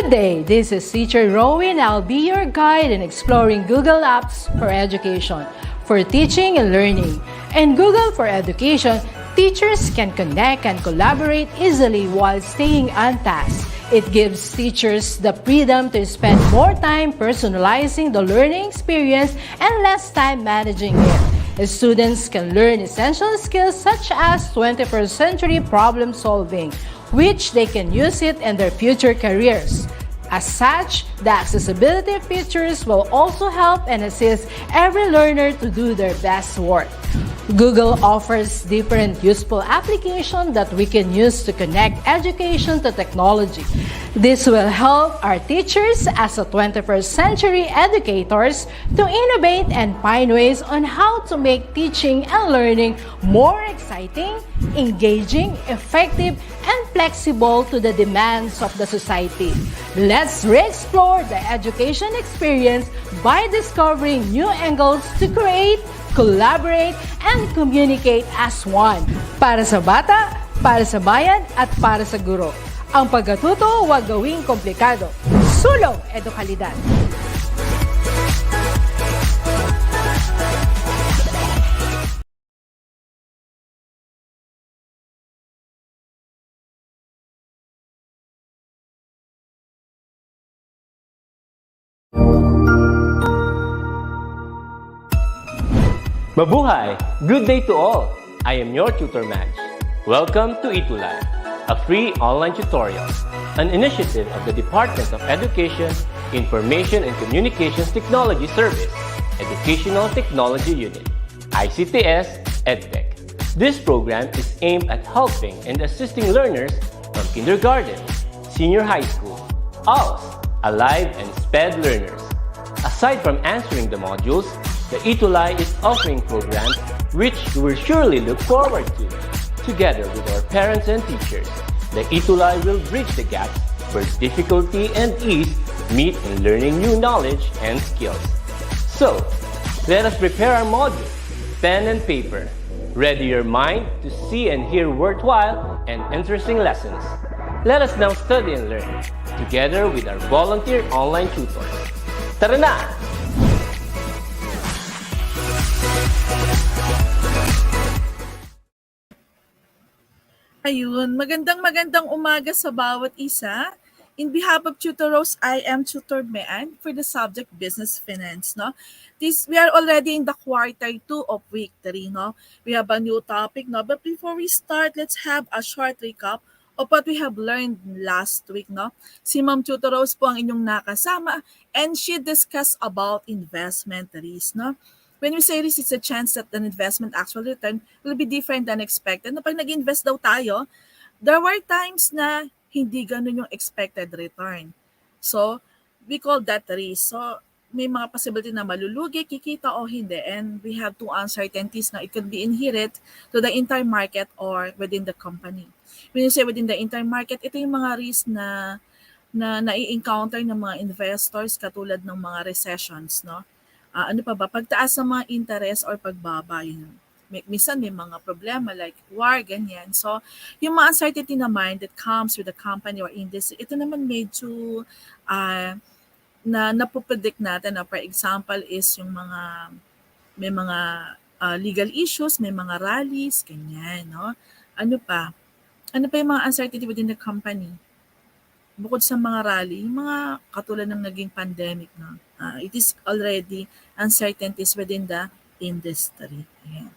Good day, this is Teacher Rowan. I'll be your guide in exploring Google Apps for Education, for teaching and learning. In Google for Education, teachers can connect and collaborate easily while staying on task. It gives teachers the freedom to spend more time personalizing the learning experience and less time managing it. Students can learn essential skills such as 21st century problem solving, which they can use it in their future careers. As such, the accessibility features will also help and assist every learner to do their best work. Google offers different useful applications that we can use to connect education to technology. This will help our teachers as a 21st century educators to innovate and find ways on how to make teaching and learning more exciting, engaging, effective, and flexible to the demands of the society. Let's re-explore the education experience by discovering new angles to create, collaborate, and communicate as one. Para sa bata, para sa bayan, at para sa guro. Ang pagkatuto, huwag gawing komplikado. Sulong edukalidad. Mabuhay! Good day to all! I am your tutor Madge. Welcome to ETUlay, a free online tutorial, an initiative of the Department of Education, Information and Communications Technology Service, Educational Technology Unit, ICTS EdTech. This program is aimed at helping and assisting learners from kindergarten, senior high school, ALS, Alive, and SPED learners. Aside from answering the modules, the ETUlay is offering programs which you will surely look forward to. Together with our parents and teachers, the ETUlay will bridge the gap where difficulty and ease meet in learning new knowledge and skills. So, let us prepare our module, pen and paper. Ready your mind to see and hear worthwhile and interesting lessons. Let us now study and learn, together with our volunteer online tutors. Tara na! Ayun, magandang umaga sa bawat isa. In behalf of Tutor Rose, I am Tutor Mean for the subject Business Finance. No? We are already in the quarter 2 of week 3. No? We have a new topic. No? But before we start, let's have a short recap of what we have learned last week. No? Si Ma'am Tutor Rose po ang inyong nakasama and she discussed about investment risk. No? When we say risk, it's a chance that an investment actual return will be different than expected. Na pag nag-invest daw tayo, there were times na hindi ganun yung expected return. So, we call that risk. So, may mga possibility na malulugi, kikita o hindi. And we have two uncertainties na it could be inherent to the entire market or within the company. When you say within the entire market, ito yung mga risk na nai-encounter ng mga investors katulad ng mga recessions, no? Ano pa ba? Pagtaas ng mga interest or pagbaba, yun. Minsan may mga problema like war, ganyan. So, yung mga uncertainty naman that comes with the company or industry, ito naman medyo na napopredict natin. For example is yung may mga legal issues, may mga rallies, ganyan. No? Ano pa? Ano pa yung mga uncertainty within the company? Bukod sa mga rally, yung mga katulad ng naging pandemic, no? It is already uncertainties within the industry. Ayan.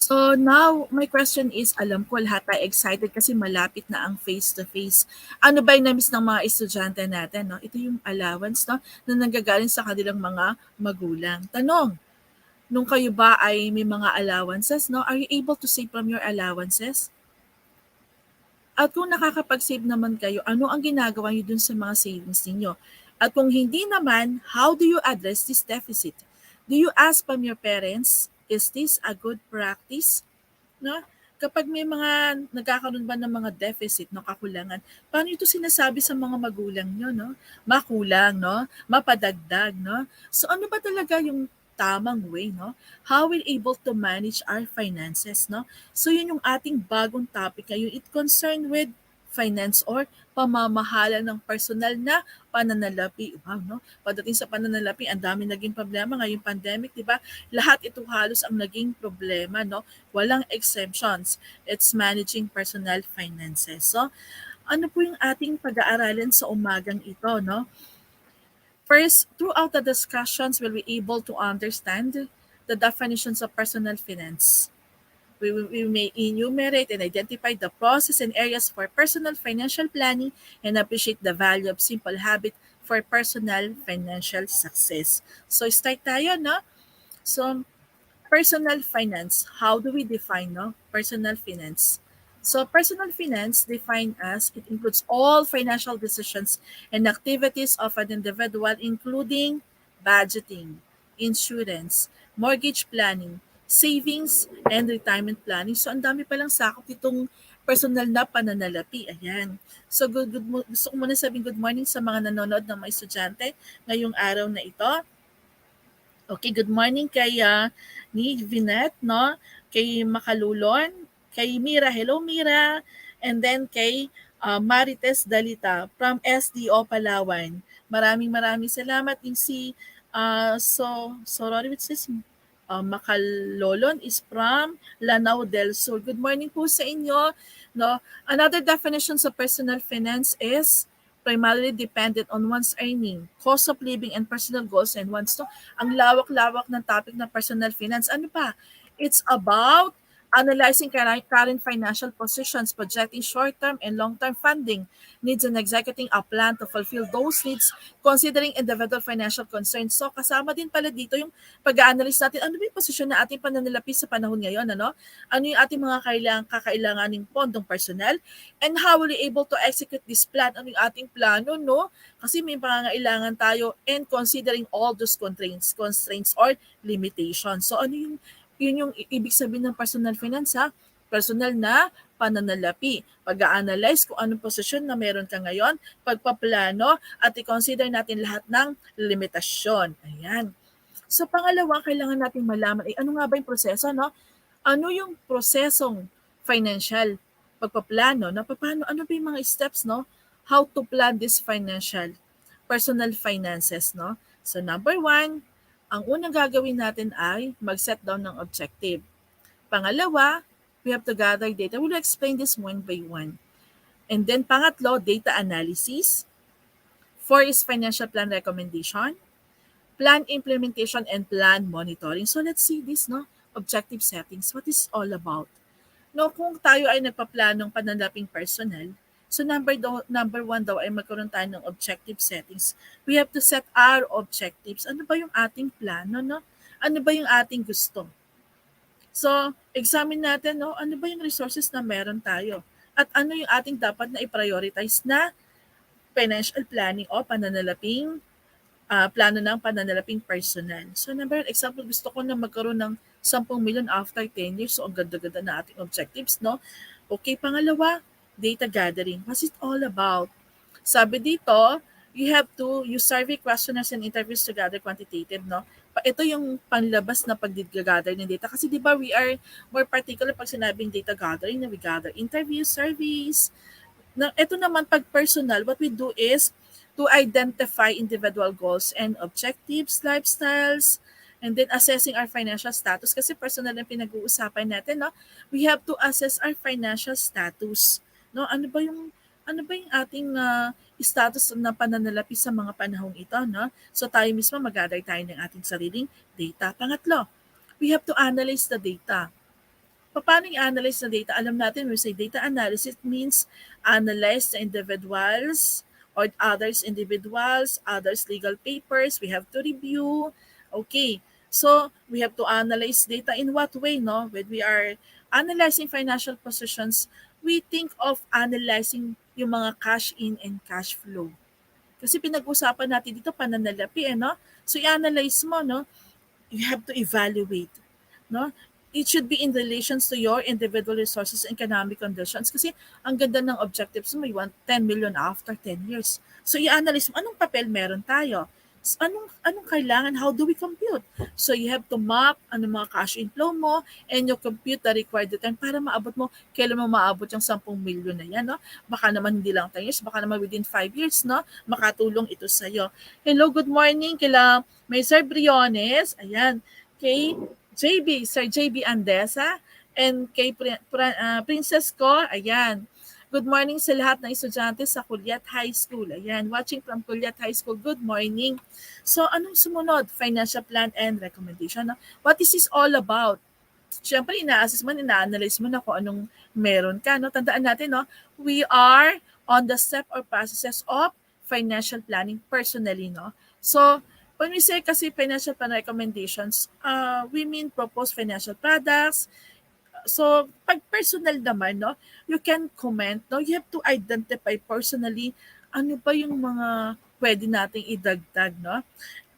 So now, my question is, alam ko lahat tayo excited kasi malapit na ang face-to-face. Ano ba yung na-miss ng mga estudyante natin? No? Ito yung allowance, no, na nanggagaling sa kanilang mga magulang. Tanong, nung kayo ba ay may mga allowances, no? Are you able to save from your allowances? At kung nakakapag-save naman kayo, ano ang ginagawa niyo dun sa mga savings ninyo? At kung hindi naman, how do you address this deficit? Do you ask from your parents, is this a good practice? No? Kapag may mga nagkakaroon ba ng mga deficit, no, kakulangan, paano ito sinasabi sa mga magulang nyo? No? Makulang, no? Mapadagdag. No? So ano ba talaga yung tamang way, no? How we're able to manage our finances, no? So yun yung ating bagong topic ngayon. It concerned with finance or pamamahala ng personal na pananalapi. Wow, no? Pagdating sa pananalapi, ang dami naging problema ngayong pandemic, di ba? Lahat ito halos ang naging problema, no? Walang exemptions. It's managing personal finances. So, ano po yung ating pag-aaralan sa umagang ito, no? First, throughout the discussions, we'll be able to understand the definitions of personal finance. We may enumerate and identify the process and areas for personal financial planning and appreciate the value of simple habit for personal financial success. So, start tayo, no? So, personal finance, how do we define personal finance? So personal finance defined as it includes all financial decisions and activities of an individual including budgeting, insurance, mortgage planning, savings, and retirement planning. So ang dami palang sakop itong personal na pananalapi. Ayan. So gusto ko muna sabihin good morning sa mga nanonood ng mga estudyante ngayong araw na ito. Okay, good morning kay ni Vinette, no? Kay Makalulon, kay Mira, hello Mira, and then kay Marites Dalita from SDO Palawan. Maraming salamat din si sorry, what's this? Makalolon is from Lanao del Sur. Good morning po sa inyo. No, another definition sa personal finance is primarily dependent on one's earning, cost of living, and personal goals and wants. So, ang lawak-lawak ng topic ng personal finance. Ano pa? It's about analyzing current financial positions, projecting short-term and long-term funding needs, and executing a plan to fulfill those needs, considering individual financial concerns. So, kasama din pala dito yung pag-a-analyze natin, ano ba yung posisyon na ating pananalapi sa panahon ngayon, ano? Ano yung ating mga kakailanganing pondong personal, and how will we able to execute this plan? Ano yung ating plano, no? Kasi may pangangailangan tayo and considering all those constraints or limitations. So, yun yung ibig sabihin ng personal finance, ha? Personal na pananalapi. Pag-a-analyze kung anong posisyon na meron ka ngayon, pagpaplano, at i-consider natin lahat ng limitasyon. Ayan. So pangalawa, kailangan natin malaman, ano nga ba yung proseso, no? Ano yung prosesong financial pagpaplano, no? Paano, ano ba yung mga steps, no? How to plan this personal finances, no? So number one, ang unang gagawin natin ay mag-set down ng objective. Pangalawa, we have to gather data. We'll explain this one by one. And then pangatlo, data analysis. Four is financial plan recommendation, plan implementation, and plan monitoring. So let's see this, no? Objective settings. What is all about? No, kung tayo ay nagpaplanong pananaping personal, so number one daw ay magkaroon tayo ng objective settings. We have to set our objectives. Ano ba yung ating plano, no? Ano ba yung ating gusto? So, examine natin, no? Ano ba yung resources na meron tayo? At ano yung ating dapat na i-prioritize na financial planning o plano ng pananalaping personal. So, example, gusto ko na magkaroon ng 10 million after 10 years. So, ang ganda-ganda na ating objectives, no? Okay, pangalawa, data gathering. What's it all about? Sabi dito, you have to use survey questionnaires and interviews to gather quantitative, no? Ito yung panlabas na pag-gather ng data. Kasi di ba we are more particular pag sinabing data gathering, na we gather interviews, surveys. Ito naman pag personal, what we do is to identify individual goals and objectives, lifestyles, and then assessing our financial status. Kasi personal ang pinag-uusapan natin, no? We have to assess our financial status. No? Ano ba yung ating status na pananalapi sa mga panahong ito, no? So tayo mismo mag-gather tayo ng ating sariling data. Pangatlo, we have to analyze the data. Paano i-analyze na data? Alam natin, when we say data analysis, it means analyze the individuals or others legal papers. We have to review. Okay, so we have to analyze data in what way, no? When we are analyzing financial positions, we think of analyzing yung mga cash in and cash flow. Kasi pinag-usapan natin dito pananalapi, no? So i-analyze mo, no? You have to evaluate, no? It should be in relations to your individual resources and economic conditions. Kasi ang ganda ng objectives mo, you want 10 million after 10 years. So i-analyze mo, anong papel meron tayo? Anong kailangan? How do we compute? So you have to map ano mga cash inflow mo and you compute the required return para maabot mo, kailan mo maabot yung 10 milyon na yan, no? Baka naman hindi lang 10 years, baka naman within 5 years, no? Makatulong ito sa'yo. Hello, good morning kila may Sir Briones, ayan, kay Sir JB Andesa, and kay Princess ko, ayan. Good morning sa lahat ng estudyante sa Kulyat High School. Ayan, watching from Kulyat High School. Good morning. So, anong sumunod? Financial plan and recommendation. No? What is this all about? Siyempre, ina-assess mo, ina-analyze mo na kung anong meron ka. No? Tandaan natin, no? We are on the step or processes of financial planning personally. No? So, when we say kasi financial plan recommendations, we mean proposed financial products. So, pag personal naman, no, you can comment, no, you have to identify personally ano ba yung mga pwede nating idagdag, no?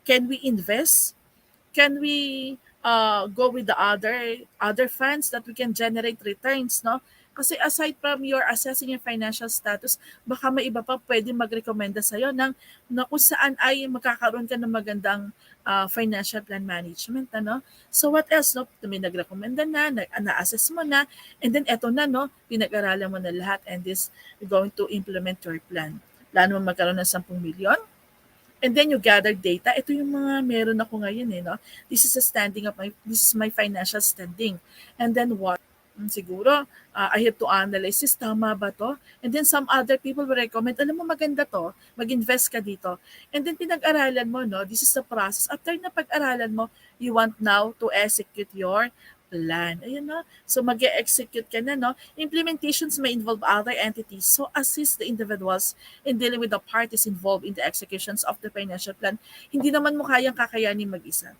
Can we invest? Can we go with the other funds that we can generate returns, no? Kasi aside from your assessing your financial status, baka may iba pa pwede magrekomenda sa'yo na kung saan ay magkakaroon ka ng magandang financial plan management, ano? So what else, no? May nagrekomenda na-assess mo na, and then eto na, no? Pinag-aralan mo na lahat and this, you're going to implement your plan. Plano mo magkaroon ng 10 milyon, and then you gather data. Ito yung mga meron ako ngayon eh, no? This is my financial standing. And then what? Siguro, I have to analyze this, tama ba to? And then some other people will recommend, alam mo maganda to, mag-invest ka dito. And then pinag-aralan mo, no? This is the process. After na pag-aralan mo, you want now to execute your plan. Ayun, no? So mag-execute ka na, no? Implementations may involve other entities. So assist the individuals in dealing with the parties involved in the executions of the financial plan. Hindi naman mo kayang kakayanin mag-isa.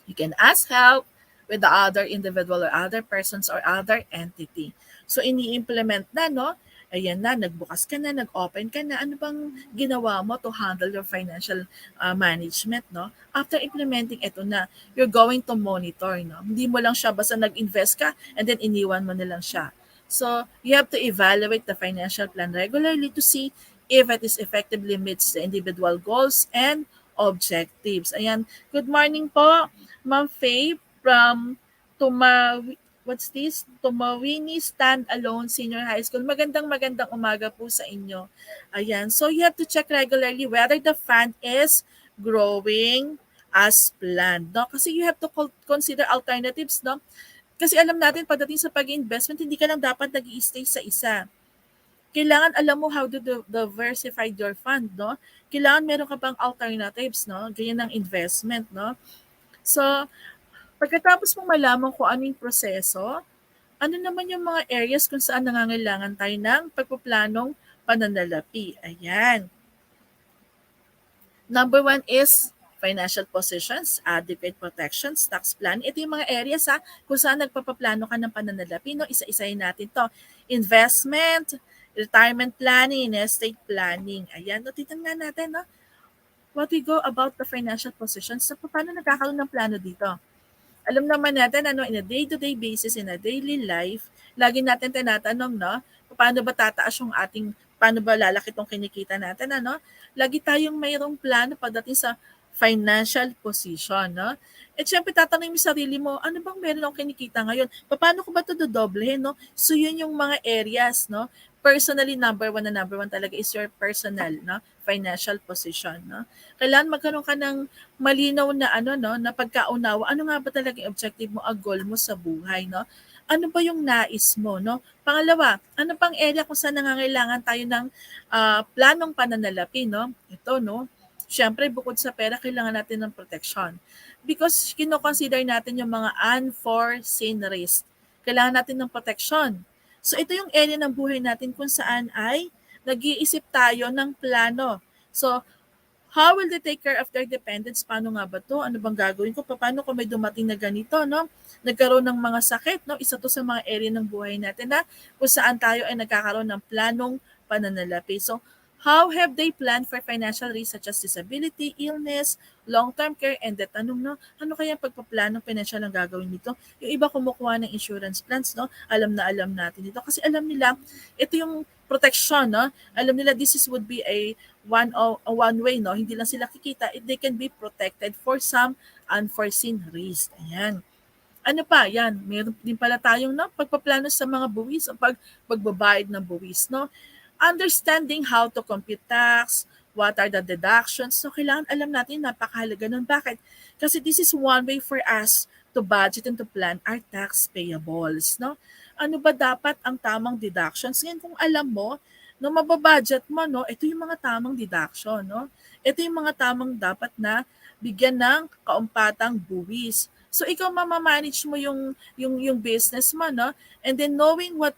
You can ask help with the other individual or other persons or other entity. So ini-implement na, no? Ayan na, nagbukas ka na, nag-open ka na. Ano bang ginawa mo to handle your financial management, no? After implementing ito na, you're going to monitor, no? Hindi mo lang siya basta nag-invest ka and then iniwan mo na lang siya. So, you have to evaluate the financial plan regularly to see if it is effectively meets the individual goals and objectives. Ayan. Good morning po, Ma'am Faye from Tumawini Standalone Senior High School. Magandang umaga po sa inyo. Ayan. So you have to check regularly whether the fund is growing as planned. No? Kasi you have to consider alternatives. No? Kasi alam natin pagdating sa pag-investment, hindi ka lang dapat nag-i-stay sa isa. Kailangan alam mo how to diversify your fund. No? Kailangan meron ka pang alternatives. No? Ganyan ang investment. No? So, pagkatapos mong malaman kung ano yung proseso, ano naman yung mga areas kung saan nangangailangan tayo ng pagpaplanong pananalapi. Ayan. Number 1 is financial positions, adequate protections, tax plan. Ito yung mga areas kung saan nagpapaplano ka ng pananalapi. No? Isa-isahin natin to. Investment, retirement planning, estate planning. Ayan. No, titingnan natin, no? What we go about the financial positions. So, paano nagkakaroon ng plano dito? Alam naman natin, in a day-to-day basis, in a daily life, lagi natin tinatanong, no? Paano ba tataas yung paano ba lalaki itong kinikita natin, ano? Lagi tayong mayroong plano pagdating sa financial position, no? At syempre, tatanungin mo sarili mo, ano bang meron akong kinikita ngayon? Paano ko ba ito dodoblehin, no? So, yun yung mga areas, no? Personally, number one talaga is your personal, no? Financial position, no? Kailangan magkaroon ka ng malinaw na na pagkaunawa. Ano nga ba talaga yung objective mo, ang goal mo sa buhay, no? Ano ba yung nais mo, no? Pangalawa, ano pang area kung saan nangangailangan tayo ng planong pananalapi, no? Ito, no? Siyempre, bukod sa pera, kailangan natin ng protection. Because kino-consider natin yung mga unforeseen risk. Kailangan natin ng protection. So, ito yung area ng buhay natin kung saan ay nag-iisip tayo ng plano. So, how will they take care of their dependents? Paano nga ba to? Ano bang gagawin ko? Paano kung may dumating na ganito, no? Nagkaroon ng mga sakit, no? Isa to sa mga area ng buhay natin na kung saan tayo ay nagkakaroon ng planong pananalapi. So, How have they planned for financial risks such as disability, illness, long-term care, and death? Tanong, no? Ano kaya ang pagpaplano financial ang gagawin nito? Yung iba kumukuha ng insurance plans, no? Alam natin dito. Kasi alam nila, ito yung protection, no? Alam nila this is would be a one way, no? Hindi lang sila kikita, they can be protected for some unforeseen risk. Ayan. Ano pa, yan, meron din pala tayong no, pagpaplano sa mga buwis o pagbabayad ng buwis. No? Understanding how to compute tax, what are the deductions. So, kailangan alam natin, napakahalaga nun. Bakit? Kasi this is one way for us to budget and to plan our tax payables. No? Ano ba dapat ang tamang deductions? Yan, kung alam mo, no, mababudget mo, no, ito yung mga tamang deduction. No? Ito yung mga tamang dapat na bigyan ng kaumpatang buwis. So ikaw mama-manage mo yung business mo, no? And then knowing what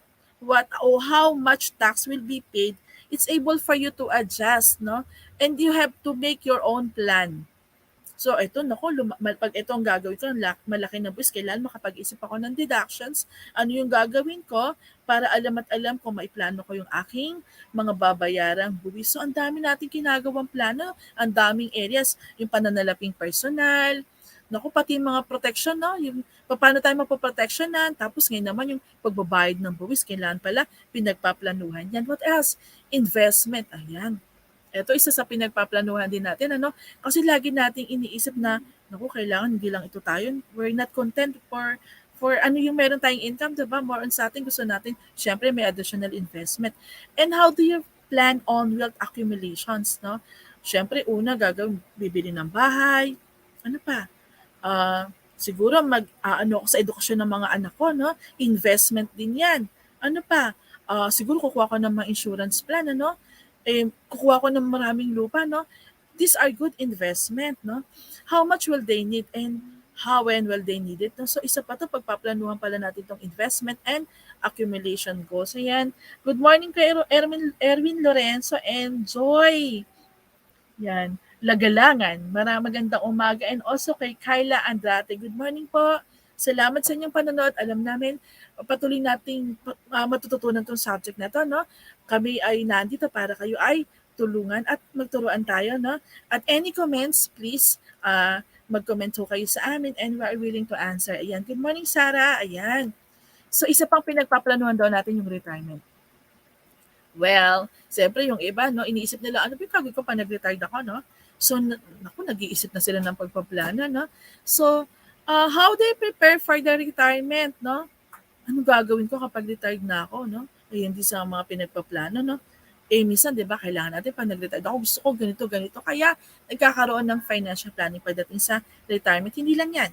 or how much tax will be paid, it's able for you to adjust, no? And you have to make your own plan. So ito, naku, pag ito ang gagawin ko, malaki na buwis, kailangan makapag-isip ako ng deductions, ano yung gagawin ko para alam at alam kung maiplano ko yung aking mga babayarang buwis. So ang dami nating ginagawang plano, ang daming areas, yung pananalaping personal, naku, pati yung mga protection, no? Yung paano tayo mapoprotectionan, tapos ngayon naman yung pagbabayad ng buwis, kailangan pala pinagpaplanuhan yan. What else? Investment, ayan. Ito isa sa pinagpaplanuhan din natin, ano? Kasi lagi nating iniisip na, naku, kailangan hindi lang ito tayo. We're not content for ano yung meron tayong income, diba? More on sa atin, gusto natin, syempre may additional investment. And how do you plan on wealth accumulations, no? Syempre, una, bibili ng bahay. Ano pa? Siguro ano ako sa edukasyon ng mga anak ko, no? Investment din 'yan. Ano pa? Siguro kukuha ko ng mga insurance plan, ano? Kukuha ko ng maraming lupa, no? These are good investment, no? How much will they need and how and will they need it? No? So isa pa 'to, pagpaplanuhan pala natin itong investment and accumulation goals. Ayan. Good morning kay Erwin Lorenzo and Joy. Yan, Lagalangan. Magandang umaga and also kay Kyla Andrade. Good morning po. Salamat sa inyong panonood. Alam namin, patuloy nating matututunan tong subject na to, no? Kami ay nandito para kayo ay tulungan at magturuan tayo, no? At any comments, please mag-comment ho kayo sa amin and we are willing to answer. Ayan. Good morning, Sarah. Ayan. So, isa pang pinagpaplanuhan daw natin yung retirement. Well, siyempre yung iba, no, iniisip nila, ano ba yung gagawin ko pa nag-retired ako, no? So, naku, nag-iisip na sila ng pagpaplano, no? So, how they prepare for the retirement, no? Ano gagawin ko kapag retired na ako, no? Ayun, di sa mga pinagpaplano, no? Minsan, di ba, kailangan natin pag nag-retired ako, gusto ko ganito. Kaya, nagkakaroon ng financial planning pagdating sa retirement. Hindi lang yan.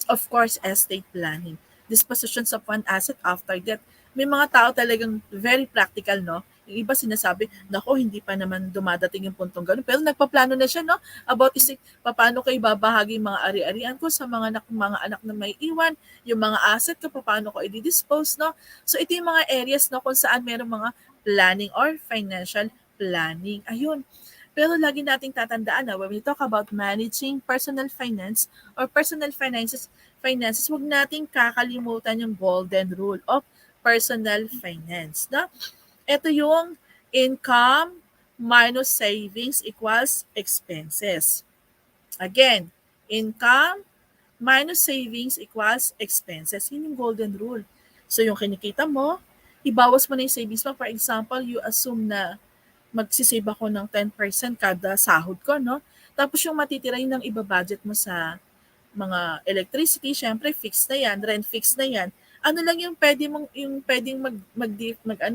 Of course, estate planning. Dispositions of one asset after death. May mga tao talagang very practical, no? Yung iba sinasabi, nako, hindi pa naman dumadating yung puntong gano'n. Pero nagpaplano na siya, no? About paano ko ibabahagi yung mga ari-arian ko sa mga anak na may iwan, yung mga asset ko, paano ko i-dispose, no? So, ito yung mga areas, no, kung saan meron mga planning or financial planning. Ayun. Pero lagi nating tatandaan na when we talk about managing personal finance or personal finances, wag nating kakalimutan yung golden rule of personal finance, no? Ito yung income minus savings equals expenses. Again, income minus savings equals expenses. Yun yung golden rule. So yung kinikita mo, ibawas mo na yung savings mo. For example, you assume na magsisave ako ng 10% kada sahod ko, no? Tapos yung matitira yun ng iba-budget mo sa mga electricity, syempre fixed na yan, rent fixed na yan. Ano lang yung pwedeng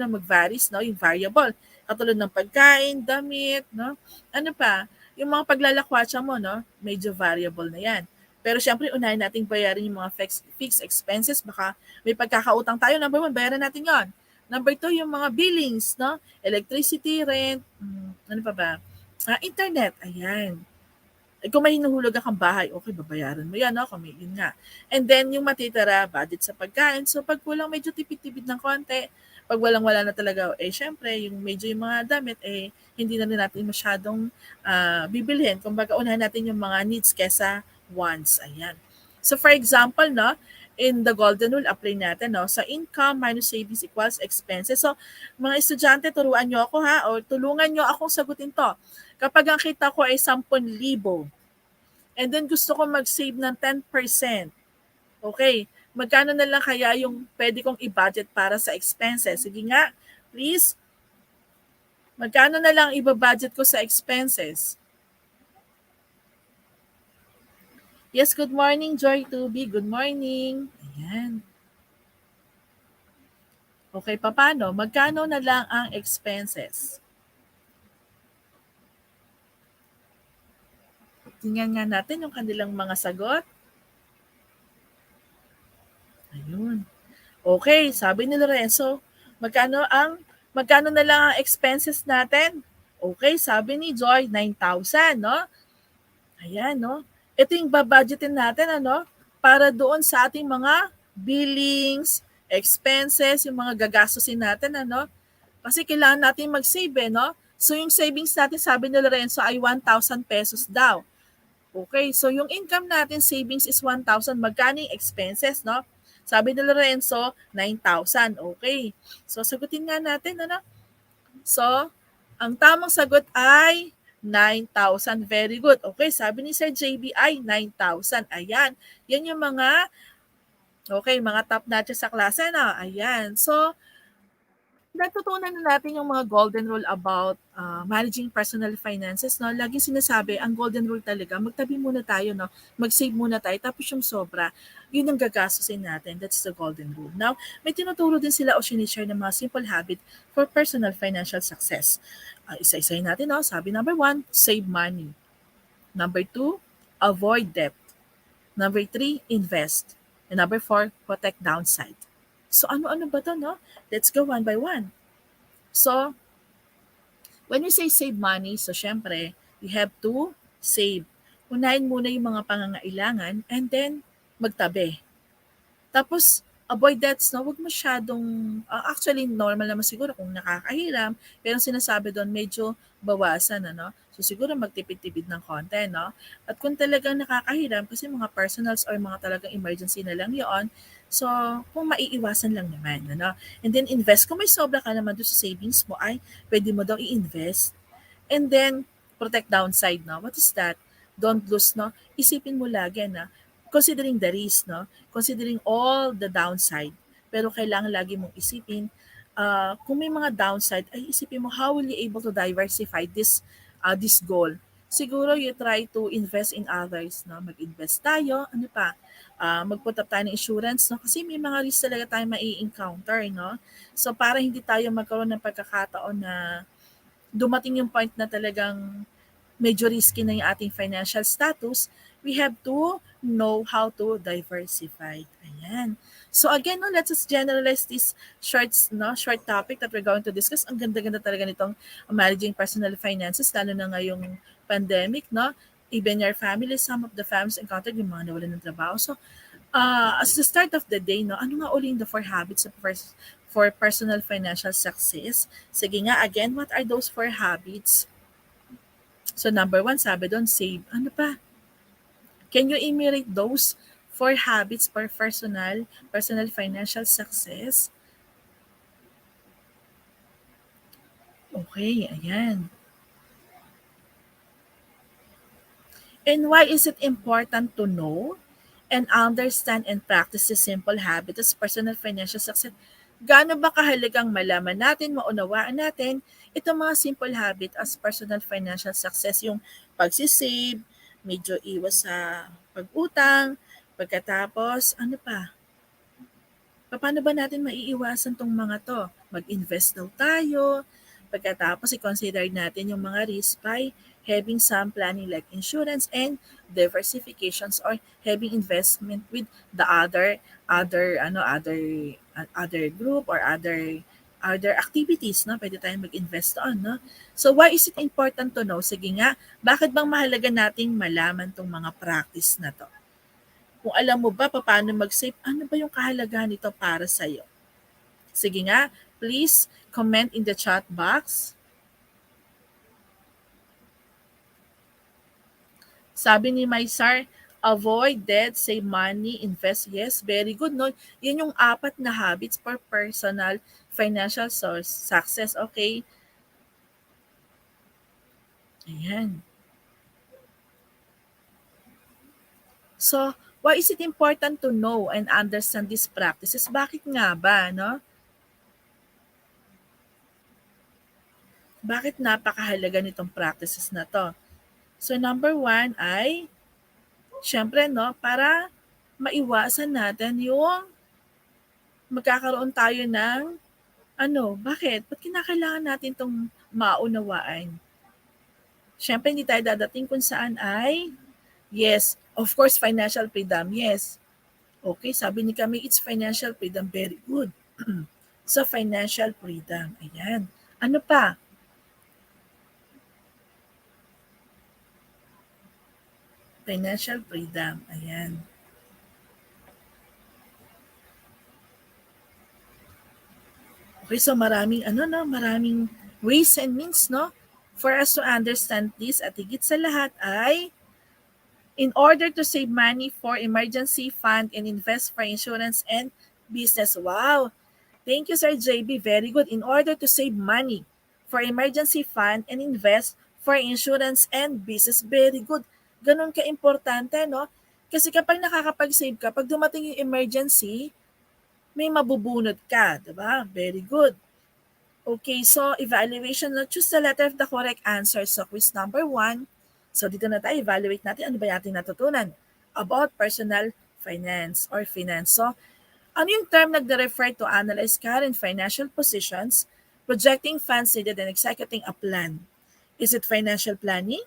mag-varies, no? Yung variable. Katulad ng pagkain, damit, no? Ano pa? Yung mga paglalakwatsa mo, no? Medyo variable na yan. Pero syempre, unahin nating bayarin yung mga fixed expenses. Baka may pagkakautang tayo. Number 1, bayaran natin yon. Number 2, yung mga billings, no? Electricity, rent, ano pa ba? Internet, ayan. Kung may hinuhulog kang bahay, okay, babayaran mo yan, no? Kung may, yun nga. And then, yung matitira, budget sa pagkain. So, pag kulang, medyo tipid-tipid ng konti. Pag walang-wala na talaga, syempre, yung medyo yung mga damit, hindi na rin natin masyadong bibilhin. Kung baga, unahan natin yung mga needs kesa wants. Ayan. So, for example, no, in the golden rule, apply natin, no? Sa income minus savings equals expenses. So, mga estudyante, turuan nyo ako ha, o tulungan nyo akong sagutin to. Kapag ang kita ko ay 10,000, and then gusto ko mag-save ng 10%, okay, magkano na lang kaya yung pwede kong i-budget para sa expenses? Sige nga, please. Magkano na lang i-budget ko sa expenses? Yes, good morning, Joy Tubi. Good morning. Ayan. Okay, paano? Magkano na lang ang expenses? Tingnan nga natin yung kanilang mga sagot. Ayun. Okay, sabi ni Lorenzo, magkano na lang ang expenses natin? Okay, sabi ni Joy, 9,000, no? Ayan, no? Ito yung babudgetin natin, ano? Para doon sa ating mga billings, expenses, yung mga gagastusin natin, ano? Kasi kailangan natin mag-save, no? So, yung savings natin, sabi ni Lorenzo, ay 1,000 pesos daw. Okay, so yung income natin, savings is 1,000. Magkano yung expenses, no? Sabi ni Lorenzo, 9,000. Okay. So, sagutin nga natin, ano? So, ang tamang sagot ay 9,000. Very good. Okay, sabi ni Sir JB ay 9,000. Ayan. Yan yung mga, okay, mga top natin sa klase na. Ayan. So, natutunan na natin yung mga golden rule about managing personal finances, no? Lagi sinasabi, ang golden rule talaga, magtabi muna tayo, no? Mag-save muna tayo, tapos yung sobra, yun ang gagastusin natin. That's the golden rule. Now, may tinuturo din sila o sinishare ng mga simple habit for personal financial success. Isa-isayin natin, no? Sabi number 1, save money. Number 2, avoid debt. Number 3, invest. And number 4, protect downside. So, ano-ano ba to, no? Let's go one by one. So, when we say save money, so syempre, you have to save. Unahin muna yung mga pangangailangan and then magtabi. Tapos, avoid debts, no? Huwag masyadong, actually, normal naman siguro kung nakakahiram, pero ang sinasabi doon, medyo bawasan, ano? So, siguro magtipid-tipid ng konti, no? At kung talagang nakakahiram, kasi mga personals or mga talagang emergency na lang yon, so, kung maiiwasan lang naman, ano? And then, invest. Kung may sobra ka naman doon sa savings mo, ay, pwede mo daw i-invest. And then, protect downside, no? What is that? Don't lose, no? Isipin mo lagi na, considering the risk, no? Considering all the downside, pero kailangan lagi mong isipin, kung may mga downside, ay isipin mo, how will you able to diversify this goal? Siguro you try to invest in others, no? Mag-invest tayo, ano pa? Mag-put up tayo ng insurance, no? Kasi may mga risk talaga tayo mai-encounter, no? So, para hindi tayo magkaroon ng pagkakataon na dumating yung point na talagang medyo risky na yung ating financial status, we have to know how to diversify. Ayan. So again, no, let's just generalize this short topic that we're going to discuss. Ang ganda-ganda talaga nitong managing personal finances, lalo na ngayong pandemic, no? Even your family, some of the families encountered yung mga nawalan ng trabaho. So, as the start of the day, no, ano nga uling the 4 habits for personal financial success? Sige nga, again, what are those 4 habits? So, number 1, sabi doon, save. Ano pa? Can you enumerate those 4 habits for personal financial success? Okay, ayan. And why is it important to know and understand and practice this simple habit as personal financial success? Gaano ba kahalagang malaman natin, maunawaan natin itong mga simple habit as personal financial success, yung pagsisave, medyo iwas sa pag-utang, pagkatapos, ano pa? Paano ba natin maiiwasan tong mga to? Mag-invest daw tayo, pagkatapos i-consider natin yung mga risk by having some planning like insurance and diversifications or having investment with the other group or other activities, no? Pwede tayong mag-invest on, no? So why is it important to know? Sige nga, bakit bang mahalaga nating malaman tong mga practice na to? Kung alam mo ba paano mag-save, ano ba yung kahalagahan nito para sa'yo? Sige nga, please comment in the chat box. Sabi ni Maysar, Avoid debt, save money, invest. Yes, very good. No? Yun yung 4 na habits for personal financial source success. Okay? Ayan. So, why is it important to know and understand these practices? Bakit nga ba, no? Bakit napakahalaga nitong practices na to? So, number 1 ay, syempre, no, para maiwasan natin yung magkakaroon tayo ng, bakit? Ba't kinakailangan natin itong maunawaan? Syempre, hindi tayo dadating kung saan ay, yes, of course, financial freedom, yes. Okay, sabi ni kami, it's financial freedom, very good. So, financial freedom, ayan. Ano pa? Financial freedom, ayan. Okay, so maraming ways and means, no? For us to understand this at higit sa lahat ay in order to save money for emergency fund and invest for insurance and business. Wow! Thank you, Sir JB. Very good. In order to save money for emergency fund and invest for insurance and business. Very good. Ganun ka-importante, no? Kasi kapag nakakapag-save ka, pag dumating yung emergency, may mabubunot ka, diba? Very good. Okay, so evaluation. No? Choose the letter of the correct answer. So quiz number 1. So dito na tayo, evaluate natin ano ba natin natutunan about personal finance or finance. So ano yung term nagde-refer to analyze current financial positions, projecting funds needed, and executing a plan? Is it financial planning,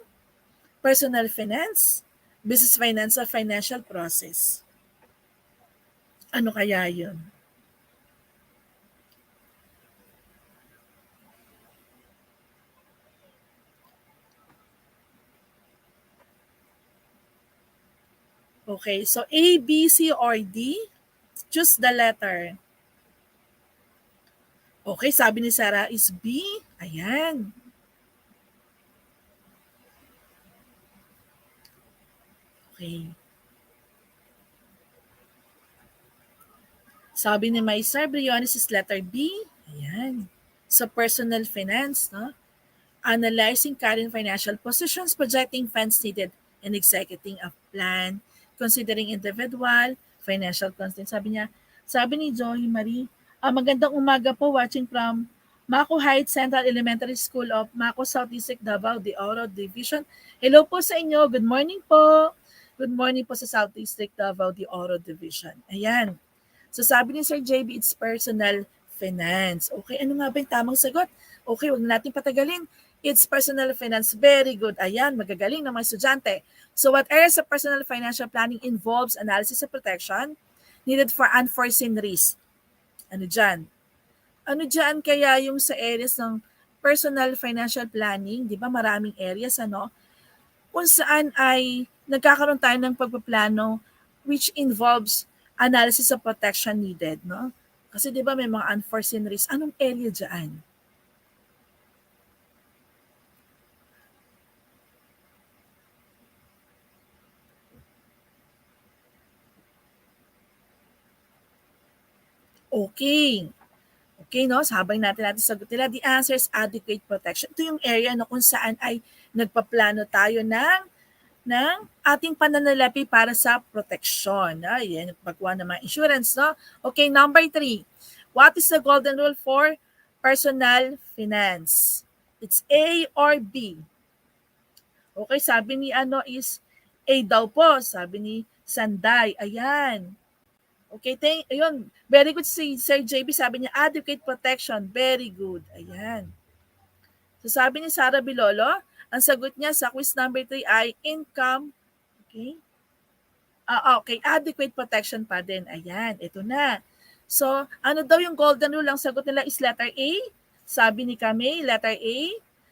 personal finance, business finance, or financial process? Ano kaya yun? Okay, so A, B, C, or D? Choose the letter. Okay, sabi ni Sarah is B. Ayan. Okay. Sabi ni Maisar Briones is letter B. Ayan. So, personal finance, no? Analyzing current financial positions, projecting funds needed, and executing a plan, considering individual, financial constraints. Sabi ni Joey Marie, magandang umaga po, watching from Mako Heights Central Elementary School of Mako Southeast Davao, the Oro Division. Hello po sa inyo. Good morning po. Good morning po sa Southeast Davao, the Oro Division. Ayan. So sabi ni Sir JB, it's personal finance. Okay, ano nga ba yung tamang sagot? Okay, huwag na natin patagalin. It's personal finance. Very good. Ayan, magagaling ng mga estudyante. So what areas of personal financial planning involves analysis of protection needed for unforeseen risk? Ano dyan? Ano dyan kaya yung sa areas ng personal financial planning? Di ba maraming areas, ano? Kung saan ay nagkakaroon tayo ng pagpaplano which involves analysis of protection needed, no? Kasi 'di ba may mga unforeseen risk. Anong area diyan? Okay. Okay, no? Sabay natin sagot nila. The answer is adequate protection. Ito yung area no, kung saan ay nagpaplano tayo ng ating pananalapi para sa protection. Yan, pagkuha ng mga insurance. No? Okay, number 3. What is the golden rule for personal finance? It's A or B. Okay, sabi ni is A daw po. Sabi ni Sanday. Ayan. Okay, ayun. Very good si Sir JB. Sabi niya, adequate protection. Very good. Ayan. So sabi ni Sarah Bilolo, ang sagot niya sa quiz number 3 ay income. Okay. Okay, adequate protection pa din. Ayan, ito na. So, ano daw yung golden rule? Ang sagot nila is letter A. Sabi ni Kamay, letter A.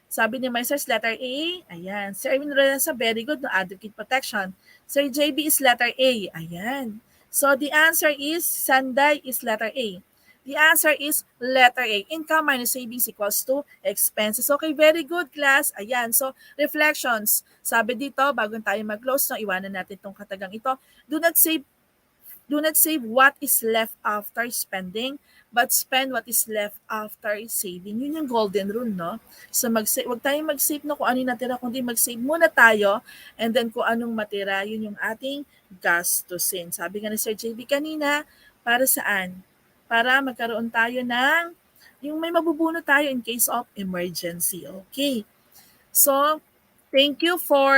Sabi ni Maisers, letter A. Ayan. Sir Erwin Lorenza, very good, no? Adequate protection. Sir JB is letter A. Ayan. So, the answer is, Sanday is letter A. The answer is letter A. Income minus savings equals to expenses. Okay, very good class. Ayan, so reflections. Sabi dito, bago tayo mag-close, no, iwanan natin itong katagang ito. Do not save what is left after spending, but spend what is left after saving. Yun yung golden rule, no? So wag tayong mag-save na kung ano yung natira, kundi mag-save muna tayo, and then kung anong matira, yun yung ating gastusin. Sabi nga ni Sir JB kanina, para saan? Para magkaroon tayo ng, yung may mabubuno tayo in case of emergency. Okay. So, thank you for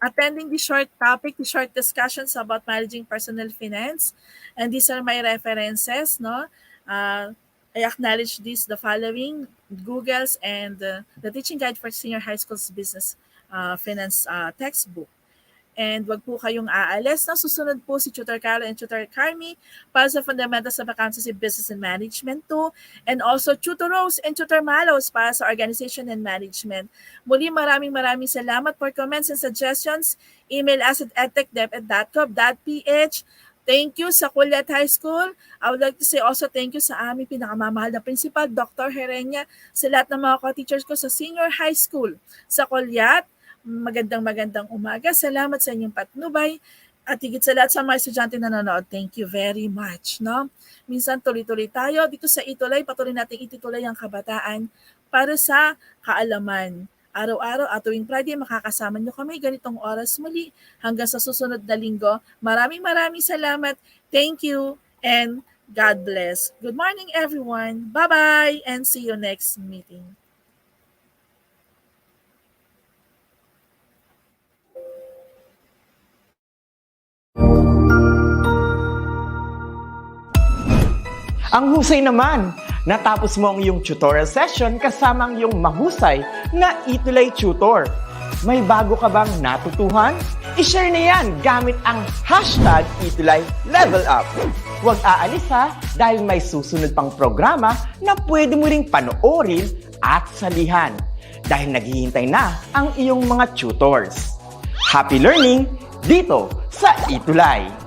attending the short topic, the short discussions about managing personal finance. And these are my references, no? I acknowledge the following, Google's and the Teaching Guide for Senior High School's Business Finance textbook. And wag po kayong aalis. Na susunod po si Tutor Carlo and Tutor Carmi para sa Fundamentals of Accountancy, Business and Management 2. And also Tutor Rose and Tutor Malos para sa Organization and Management. Muli maraming salamat for comments and suggestions. Email us at edtech.deped.gov.ph. Thank you sa Kulyat High School. I would like to say also thank you sa aming pinakamamahal na principal, Dr. Herenya, sa lahat ng mga ka-teachers ko sa Senior High School sa Kulyat. Magandang umaga. Salamat sa inyong patnubay. At higit sa lahat sa mga estudyante na nanonood, thank you very much. No? Minsan tuloy-tuloy tayo. Dito sa ETUlay, patuloy natin itituloy ang kabataan para sa kaalaman. Araw-araw at tuwing Friday, makakasama nyo kami ganitong oras muli hanggang sa susunod na linggo. Maraming salamat. Thank you and God bless. Good morning everyone. Bye-bye and see you next meeting. Ang husay naman! Natapos mo ang iyong tutorial session kasama ang iyong mahusay na ETUlay tutor. May bago ka bang natutuhan? I-share na yan gamit ang hashtag ETUlay Level Up. Huwag aalis ha, dahil may susunod pang programa na pwede mo ring panoorin at salihan. Dahil naghihintay na ang iyong mga tutors. Happy learning dito sa ETUlay!